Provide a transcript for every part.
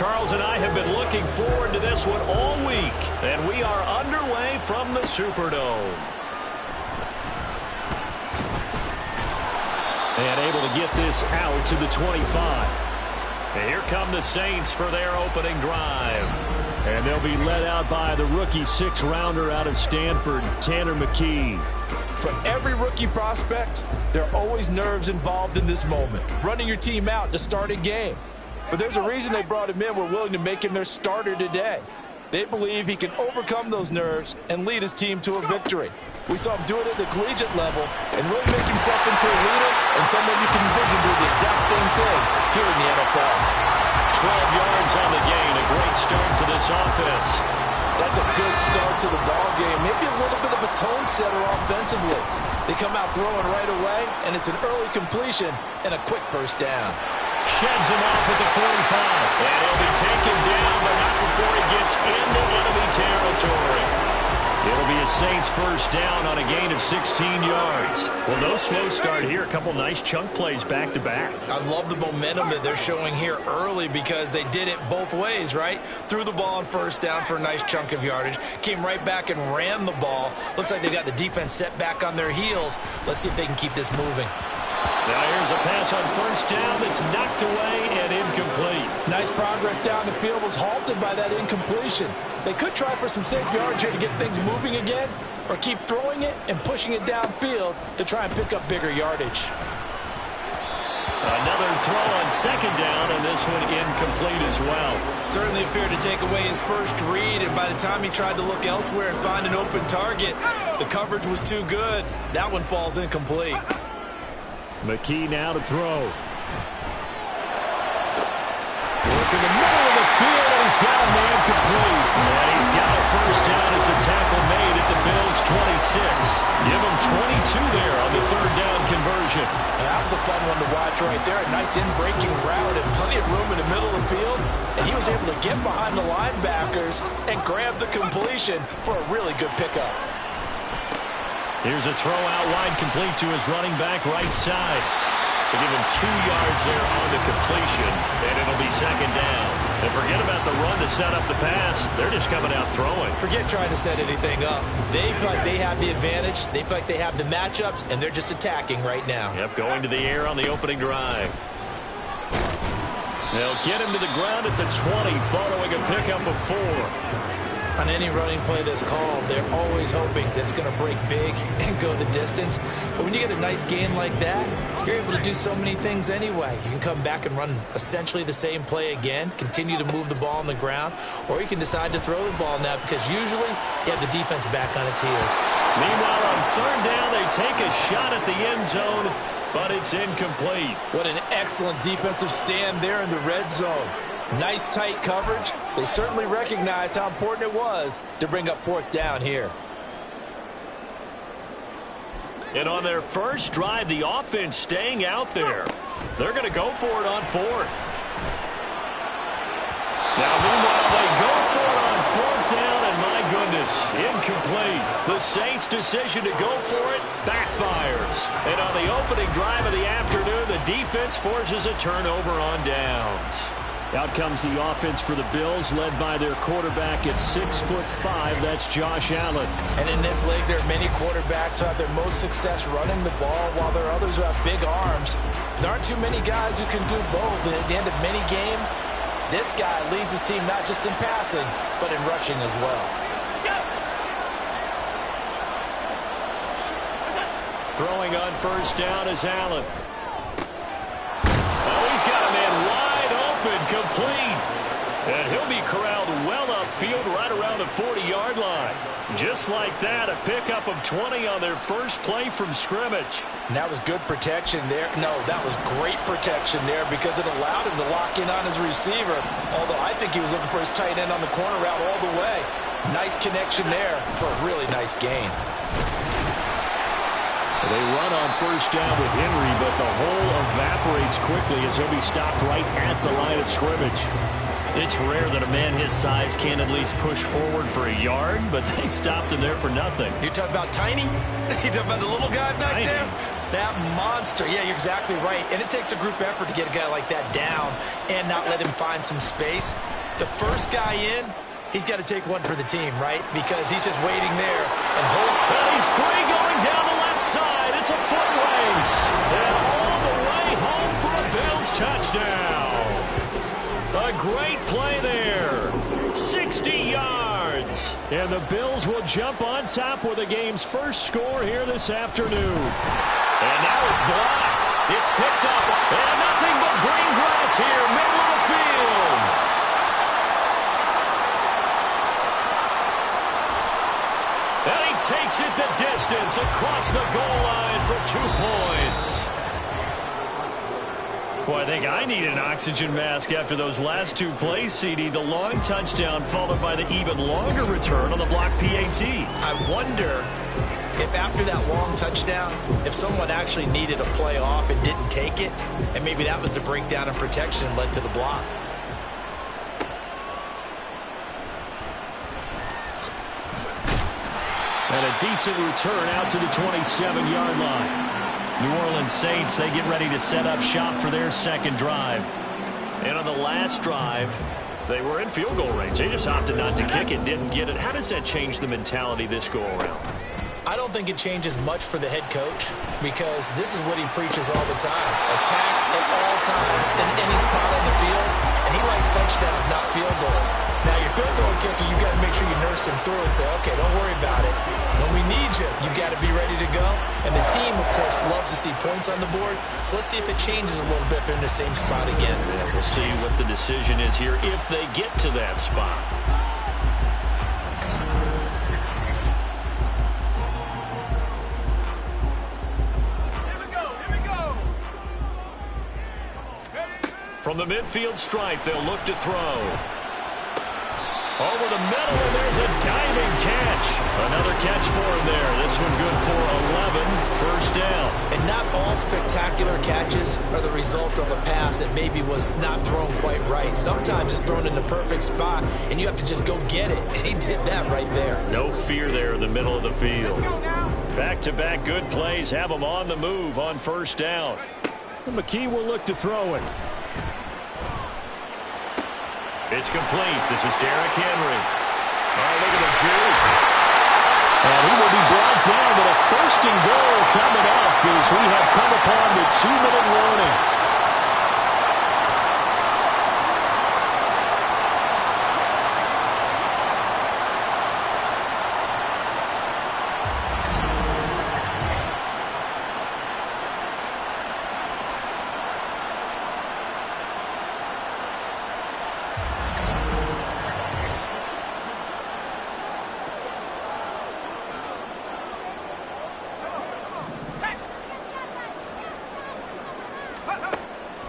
Charles and I have been looking forward to this one all week, and we are underway from the Superdome. And able to get this out to the 25. And here come the Saints for their opening drive. And they'll be led out by the rookie sixth-rounder out of Stanford, Tanner McKee. For every rookie prospect, there are always nerves involved in this moment. Running your team out to start a game. But there's a reason they brought him in. We're willing to make him their starter today. They believe he can overcome those nerves and lead his team to a victory. We saw him do it at the collegiate level and really make himself into a leader and someone you can envision doing the exact same thing here in the NFL. 12 yards on the gain. A great start for this offense. That's a good start to the ball game. Maybe a little bit of a tone setter offensively. They come out throwing right away, and it's an early completion and a quick first down. Sheds him off at the 45. And he'll be taken down, but not before he gets into enemy territory. It'll be a Saints first down on a gain of 16 yards. Well, no slow start here. A couple nice chunk plays back-to-back. I love the momentum that they're showing here early because they did it both ways, right? Threw the ball on first down for a nice chunk of yardage. Came right back and ran the ball. Looks like they got the defense set back on their heels. Let's see if they can keep this moving. Now here's a pass on first down that's knocked away and incomplete. Nice progress down the field was halted by that incompletion. They could try for some safe yards here to get things moving again, or keep throwing it and pushing it downfield to try and pick up bigger yardage. Another throw on second down, and this one incomplete as well. Certainly appeared to take away his first read, and by the time he tried to look elsewhere and find an open target, the coverage was too good. That one falls incomplete. McKee now to throw. Look in the middle of the field, and he's got a man complete. And he's got a first down as a tackle made at the Bills' 26. Give him 22 there on the third down conversion. That was a fun one to watch right there. A nice in-breaking route and plenty of room in the middle of the field. And he was able to get behind the linebackers and grab the completion for a really good pickup. Here's a throw out wide, complete to his running back right side. So give him 2 yards there on the completion, and it'll be second down. And forget about the run to set up the pass. They're just coming out throwing. Forget trying to set anything up. They feel like they have the advantage. They feel like they have the matchups, and they're just attacking right now. Yep, going to the air on the opening drive. They'll get him to the ground at the 20 following a pickup of 4. On any running play that's called, they're always hoping that it's going to break big and go the distance. But when you get a nice gain like that, you're able to do so many things anyway. You can come back and run essentially the same play again, continue to move the ball on the ground, or you can decide to throw the ball now because usually you have the defense back on its heels. Meanwhile, on third down, they take a shot at the end zone, but it's incomplete. What an excellent defensive stand there in the red zone. Nice tight coverage. They certainly recognized how important it was to bring up fourth down here. And on their first drive, the offense staying out there. They're going to go for it on fourth. Now, meanwhile, they go for it on fourth down, and my goodness, incomplete. The Saints' decision to go for it backfires. And on the opening drive of the afternoon, the defense forces a turnover on downs. Out comes the offense for the Bills, led by their quarterback at 6'5". That's Josh Allen. And in this league, there are many quarterbacks who have their most success running the ball, while there are others who have big arms. There aren't too many guys who can do both. And at the end of many games, this guy leads his team not just in passing, but in rushing as well. Throwing on first down is Allen. Oh, he's got a man wide open, complete. And he'll be corralled well upfield right around the 40-yard line. Just like that, a pickup of 20 on their first play from scrimmage. And that was good protection there. No, that was great protection there because it allowed him to lock in on his receiver. Although I think he was looking for his tight end on the corner route all the way. Nice connection there for a really nice gain. They run on first down with Henry, but the hole evaporates quickly as he'll be stopped right at the line of scrimmage. It's rare that a man his size can at least push forward for a yard, but they stopped him there for nothing. You're talking about tiny? You're talking about the little guy back there? That monster. Yeah, you're exactly right. And it takes a group effort to get a guy like that down and not let him find some space. The first guy in, he's got to take one for the team, right? Because he's just waiting there and holding. Well, he's free going down the left side. It's a foot race. And all the way home for a Bills touchdown. A great play there. 60 yards. And the Bills will jump on top with the game's first score here this afternoon. And now it's blocked. It's picked up. And nothing but green grass here, middle of the field. And he takes it the distance across the goal line for 2 points. Well, I think I need an oxygen mask after those last 2 plays, CD. The long touchdown followed by the even longer return on the block PAT. I wonder if after that long touchdown, if someone actually needed a play off and didn't take it, and maybe that was the breakdown in protection and led to the block. And a decent return out to the 27-yard line. New Orleans Saints, they get ready to set up shop for their second drive. And on the last drive, they were in field goal range. They just opted not to kick it, didn't get it. How does that change the mentality this go-around? I don't think it changes much for the head coach because this is what he preaches all the time. Attack at all times in any spot on the field, and he likes touchdowns, not field goals. Now, your field goal kicker, you got to make sure you nurse him through and say, okay, don't worry about it. When we need you, you got to be ready to go. And the team, of course, loves to see points on the board. So let's see if it changes a little bit if they're in the same spot again. Yeah, we'll see what the decision is here if they get to that spot. From the midfield stripe, they'll look to throw. Over the middle, and there's a diving catch. Another catch for him there. This one good for 11, first down. And not all spectacular catches are the result of a pass that maybe was not thrown quite right. Sometimes it's thrown in the perfect spot, and you have to just go get it. And he did that right there. No fear there in the middle of the field. Back-to-back good plays have him on the move on first down. And McKee will look to throw it. It's complete. This is Derrick Henry. Oh, look at the juke. And he will be brought down with a first and goal coming up as we have come upon the 2-minute warning.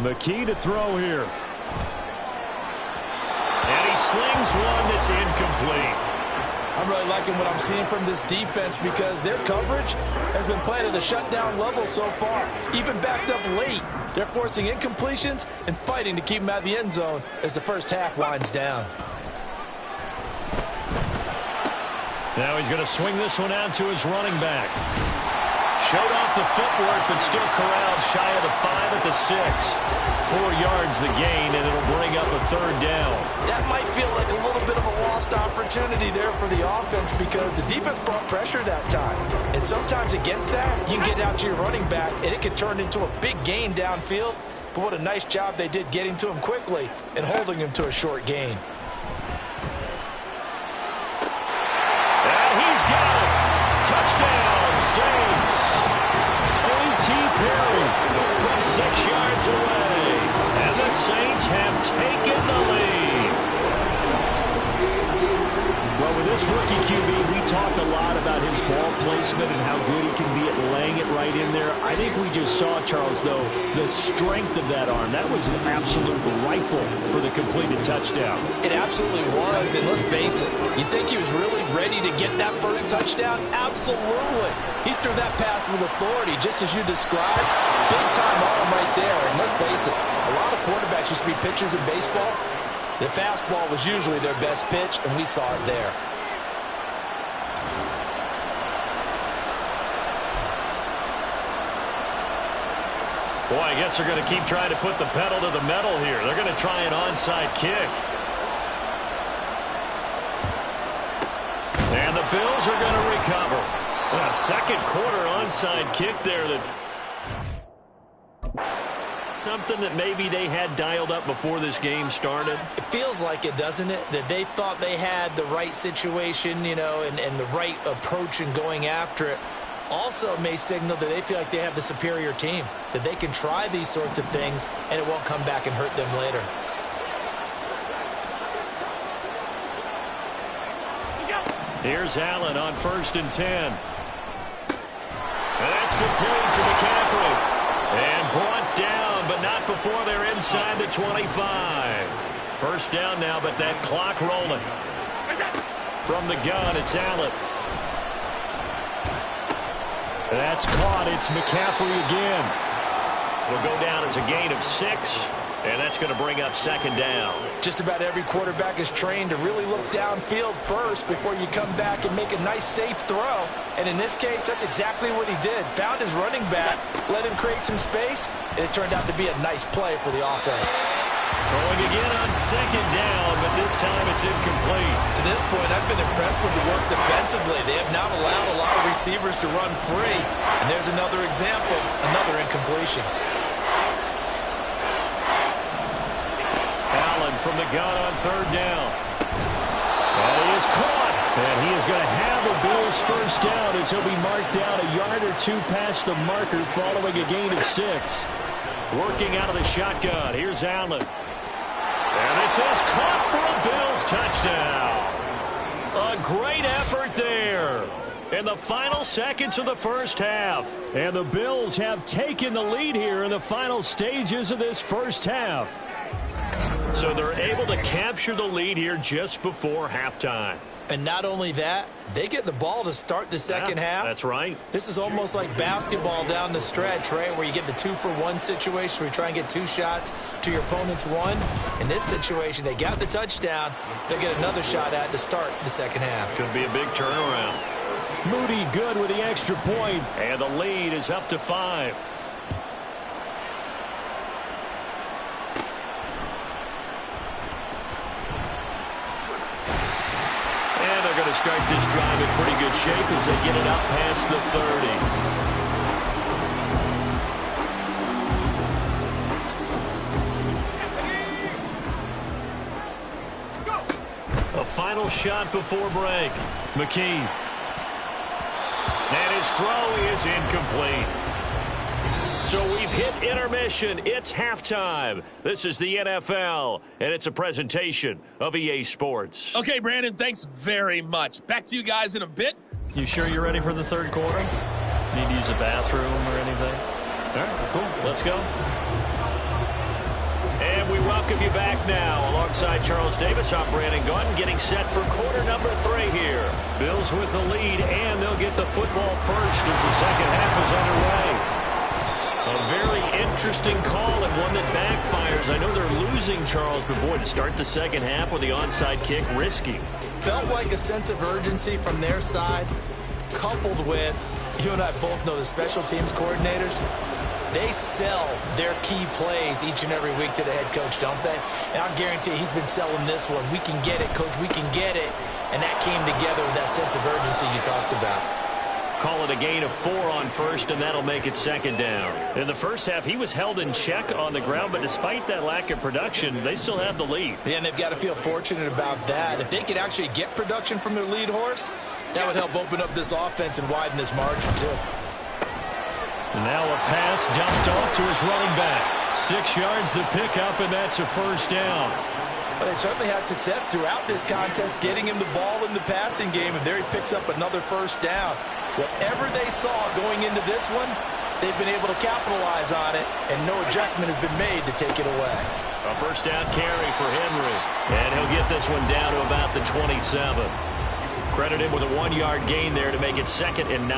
McKee to throw here. And he slings one that's incomplete. I'm really liking what I'm seeing from this defense because their coverage has been playing at a shutdown level so far. Even backed up late, they're forcing incompletions and fighting to keep them out of the end zone as the first half winds down. Now he's going to swing this one out to his running back. Showed off the footwork, but still corralled shy of the 5 at the 6. 4 yards the gain, and it'll bring up a third down. That might feel like a little bit of a lost opportunity there for the offense because the defense brought pressure that time. And sometimes against that, you can get out to your running back, and it could turn into a big gain downfield. But what a nice job they did getting to him quickly and holding him to a short gain. And he's got it. Touchdown, Saints. A.T. Perry from 6 yards away. And the Saints have taken the lead. Well, with this rookie QB, we talked a lot about his ball placement and how good he can be at laying it right in there. I think we just saw, Charles, though, the strength of that arm. That was an absolute rifle for the completed touchdown. It absolutely was, and let's face it, you think he was really ready to get that first touchdown? Absolutely. He threw that pass with authority, just as you described. Big-time arm right there, and let's face it, a lot of quarterbacks used to be pitchers in baseball. The fastball was usually their best pitch, and we saw it there. Boy, I guess they're going to keep trying to put the pedal to the metal here. They're going to try an onside kick. And the Bills are going to recover. A second quarter onside kick there. Something that maybe they had dialed up before this game started. It feels like it, doesn't it? That they thought they had the right situation, you know, and the right approach in going after it. Also may signal that they feel like they have the superior team, that they can try these sorts of things and it won't come back and hurt them later. Here's Allen on 1st and 10. And that's complete to McCaffrey. And brought down, but not before they're inside the 25. First down now, but that clock rolling. From the gun, it's Allen. That's caught. It's McCaffrey again. It'll go down as a gain of 6, and that's going to bring up 2nd down. Just about every quarterback is trained to really look downfield first before you come back and make a nice, safe throw. And in this case, that's exactly what he did. Found his running back, let him create some space, and it turned out to be a nice play for the offense. Throwing again on 2nd down, but this time it's incomplete. To this point, I've been impressed with the work defensively. They have not allowed a lot of receivers to run free. And there's another example, another incompletion. Allen from the gun on 3rd down. And he is caught. And he is going to have the Bills' first down as he'll be marked down a yard or 2 past the marker following a gain of 6. Working out of the shotgun. Here's Allen. And this is caught for a Bills touchdown. A great effort there in the final seconds of the first half. And the Bills have taken the lead here in the final stages of this first half. So they're able to capture the lead here just before halftime. And not only that, they get the ball to start the second half. That's right. This is almost like basketball down the stretch, right, where you get the 2-for-1 situation where you try and get 2 shots to your opponent's 1. In this situation, they got the touchdown. They'll get another shot at to start the second half. Could be a big turnaround. Moody good with the extra point, and the lead is up to 5. They're going to start this drive in pretty good shape as they get it up past the 30. A final shot before break. McKee. And his throw is incomplete. So we've hit intermission. It's halftime. This is the NFL, and it's a presentation of EA Sports. Okay, Brandon, thanks very much. Back to you guys in a bit. You sure you're ready for the third quarter? Need to use a bathroom or anything? All right, cool. Let's go. And we welcome you back now. Alongside Charles Davis, I'm Brandon Gaudin, getting set for quarter number 3 here. Bills with the lead, and they'll get the football first as the second half is underway. A very interesting call and one that backfires. I know they're losing, Charles, but boy, to start the second half with the onside kick, risky. Felt like a sense of urgency from their side, coupled with, you and I both know the special teams coordinators, they sell their key plays each and every week to the head coach, don't they? And I guarantee he's been selling this one. We can get it, coach, we can get it. And that came together with that sense of urgency you talked about. Call it a gain of 4 on first, and that'll make it second down. In the first half, he was held in check on the ground, but despite that lack of production, they still have the lead. Yeah, and they've got to feel fortunate about that. If they could actually get production from their lead horse, that would help open up this offense and widen this margin, too. And now a pass dumped off to his running back. 6 yards the pickup, and that's a first down. Well, they certainly had success throughout this contest, getting him the ball in the passing game, and there he picks up another first down. Whatever they saw going into this one, they've been able to capitalize on it, and no adjustment has been made to take it away. A first down carry for Henry, and he'll get this one down to about the 27. Credit him with a 1-yard gain there to make it 2nd and 9.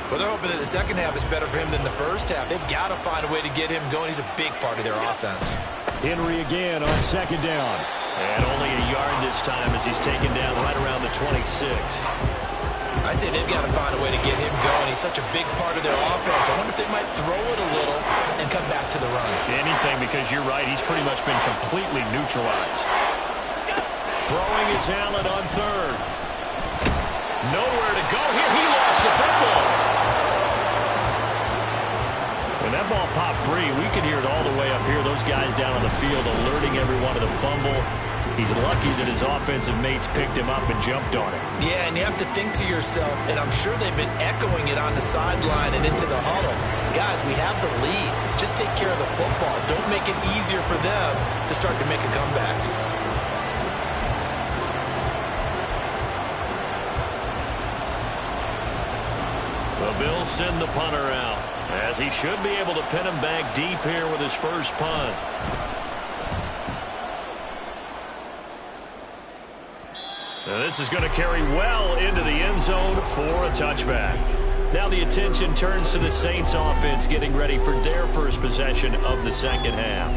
Well, they're hoping that the second half is better for him than the first half. They've got to find a way to get him going. He's a big part of their offense. Henry again on 2nd down. And only a yard this time as he's taken down right around the 26. I'd say they've got to find a way to get him going. He's such a big part of their offense. I wonder if they might throw it a little and come back to the run. Anything, because you're right. He's pretty much been completely neutralized. Throwing is Allen on third. Nowhere to go here. He lost the football. When that ball popped free, we could hear it all the way up here. Those guys down on the field alerting everyone to the fumble. He's lucky that his offensive mates picked him up and jumped on him. Yeah, and you have to think to yourself, and I'm sure they've been echoing it on the sideline and into the huddle. Guys, we have the lead. Just take care of the football. Don't make it easier for them to start to make a comeback. The Bills send the punter out, as he should be able to pin him back deep here with his first punt. Now this is going to carry well into the end zone for a touchback. Now the attention turns to the Saints offense getting ready for their first possession of the second half.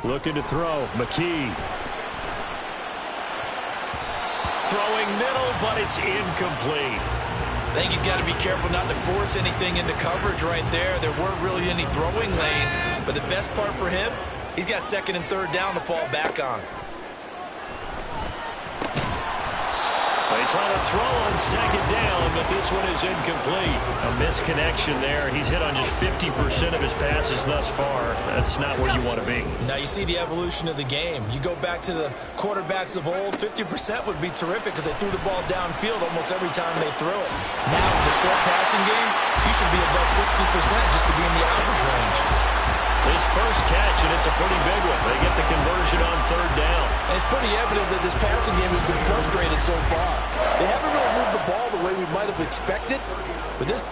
Looking to throw, McKee. Throwing middle, but it's incomplete. I think he's got to be careful not to force anything into coverage right there. There weren't really any throwing lanes, but the best part for him, he's got second and third down to fall back on. They try to throw on second down, but this one is incomplete. A misconnection there. He's hit on just 50% of his passes thus far. That's not where you want to be. Now you see the evolution of the game. You go back to the quarterbacks of old, 50% would be terrific because they threw the ball downfield almost every time they threw it. Now with the short passing game, you should be above 60% just to be in the average range. His first catch, and it's a pretty big one. They get the conversion on third down. And it's pretty evident that this passing game has been frustrated so far. They haven't really moved the ball the way we might have expected, but this...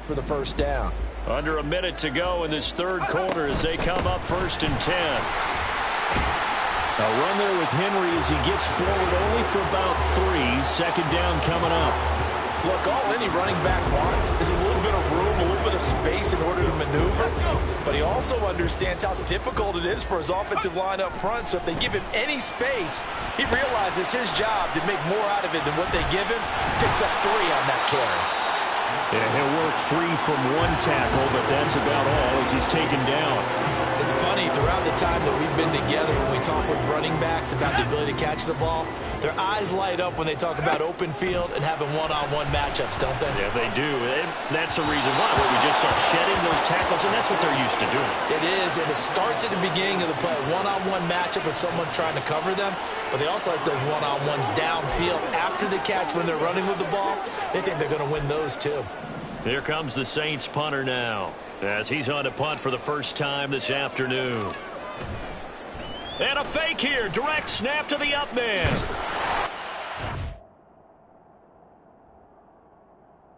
for the first down. Under a minute to go in this third quarter as they come up 1st and 10. A run there with Henry as he gets forward only for about 3. Second down coming up. Look, all any running back wants is a little bit of room, a little bit of space in order to maneuver. But he also understands how difficult it is for his offensive line up front. So if they give him any space, he realizes his job to make more out of it than what they give him. Picks up 3 on that carry. Yeah, he'll work free from one tackle, but that's about all as he's taken down. It's funny, throughout the time that we've been together, when we talk with running backs about the ability to catch the ball, their eyes light up when they talk about open field and having one-on-one matchups, don't they? Yeah, they do. And that's the reason why. We just saw shedding those tackles, and that's what they're used to doing. It is, and it starts at the beginning of the play. One-on-one matchup with someone trying to cover them, but they also like those one-on-ones downfield after the catch when they're running with the ball. They think they're going to win those, too. Here comes the Saints punter now, as he's on to punt for the first time this afternoon. And a fake here. Direct snap to the up man.